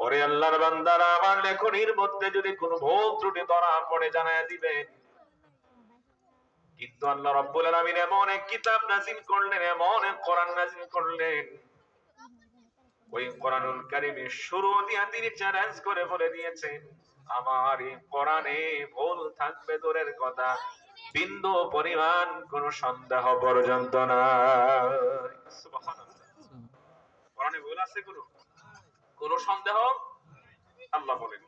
ওরে আল্লাহর বান্দারা, আমার লেখনির মধ্যে যদি কোনো ভুল ত্রুটি ধরা পড়ে জানায়া দিবেন। কিন্তু আল্লাহ রাব্বুল আলামিন এমন এক কিতাব নাযিল করলেন, এমন এক কোরআন নাযিল করলেন, ওই কোরআনুল কারীমের শুরু দিয়ে তিনি চ্যালেঞ্জ করে বলে দিয়েছেন, আমার এই কোরআনে ভুল থাকবে দূরের কথা, বিন্দু পরিমাণ কোন সন্দেহ পর্যন্ত নাই। সুবহানাল্লাহ। কোরআনে ভুল আছে কোন সন্দেহ? আল্লাহ বলেন,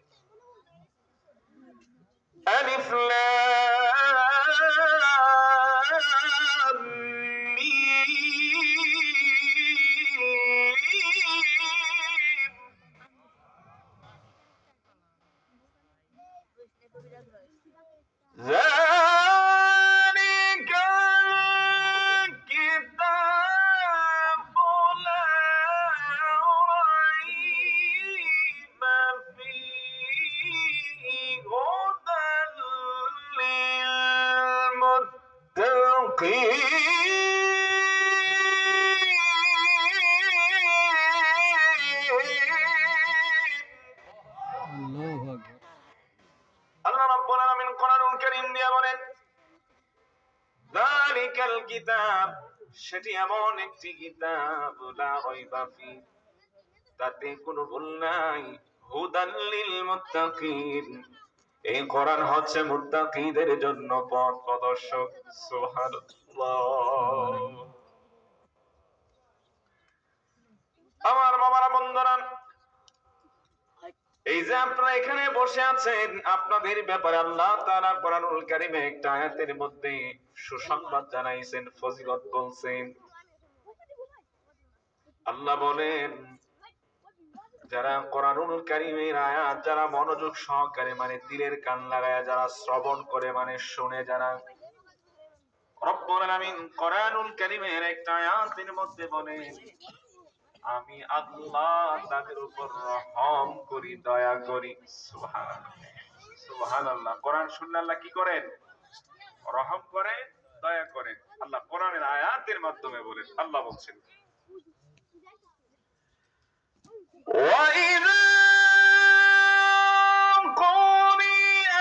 আলিফ লাম মিম ذلك الكتاب لا ريب فيه هدى للمتقين। আল্লাহ রাব্বুল আলামিন কোরআনুল কারীম দিয়ে বলেন, যালিকাল কিতাব, সেটি এমন একটি কিতাব, লা রাইবা ফি, তাতে কোনো ভুল নাই, হুদাল লিল মুত্তাকিন, এই কোরআন হচ্ছে মুত্তাকিদের জন্য পথ প্রদর্শক। সুবহানাল্লাহ। আমার বাবারা, বন্ধুরা, এই যে আপনারা এখানে বসে আছেন, আপনাদের ব্যাপারে আল্লাহ তাআলা কোরআনুল কারীমে একটা আয়াতের মধ্যে সুসংবাদ জানাইছেন, ফজিলত বলছেন। আল্লাহ বলেন, যারা কোরআনুল কারীমের আয়াত যারা মনোযোগ সহকারে মানে দিলের কান লাগায়া যারা শ্রবণ করে মানে শুনে, যারা, রব্বুল আলামিন কোরআনুল কারীমের একটা আয়াতের মধ্যে বলেন, আমি আল্লাহ তাদের উপর রহম করি, দয়া করি। সুবহানাল্লাহ, সুবহানাল্লাহ। কোরআন শুনলে আল্লাহ কি করেন? রহম করে, দয়া করে। আল্লাহ কোরআনের আয়াতের মাধ্যমে বলেন। আল্লাহ বলছেন, وَإِذَا قُرِئَ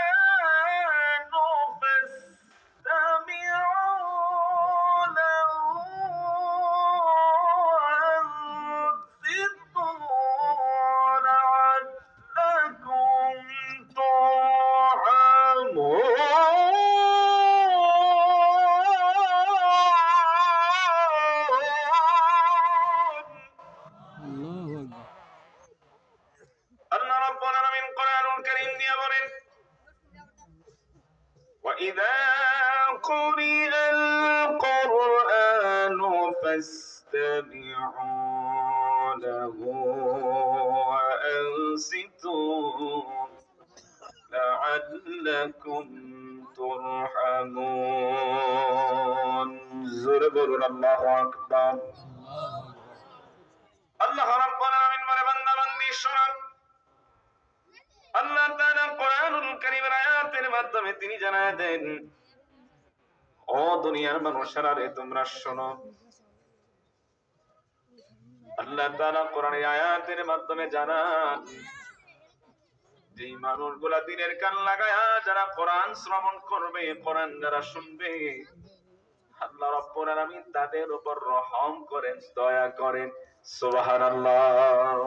الْقُرْآنُ فَاسْتَمِعُوا لَهُ وَأَنصِتُوا لَعَلَّكُمْ تُرْحَمُونَ। আল্লাহ রাব্বুল আলামিন কোরআনুল কারীম দিয়ে বলেন, وَإِذَا قُرِئَ الْقُرْآنُ فَاسْتَمِعُوا لَهُ وَأَنصِتُوا لَعَلَّكُمْ تُرْحَمُونَ। জোরে বলুন আল্লাহু আকবার। আল্লাহ রাব্বুল আলামিন বলে, বান্দা বান্দি শোনো, আল্লাহ তাআলা কোরআনুল কারীমের আয়াতের মাধ্যমে তিনি জানায় দেন, ও দুনিয়ার মানুষেরা রে, তোমরা শোনো। আল্লাহ তাআলা কোরআনের আয়াতের মাধ্যমে জানান, যে মানুষগুলা দিনের কান লাগায়া যারা কোরআন শ্রবণ করবে, কোরআন যারা শুনবে, আল্লাহ রাব্বুল আলামিন তাদের উপর রহম করেন, দয়া করেন। সুবহানাল্লাহ।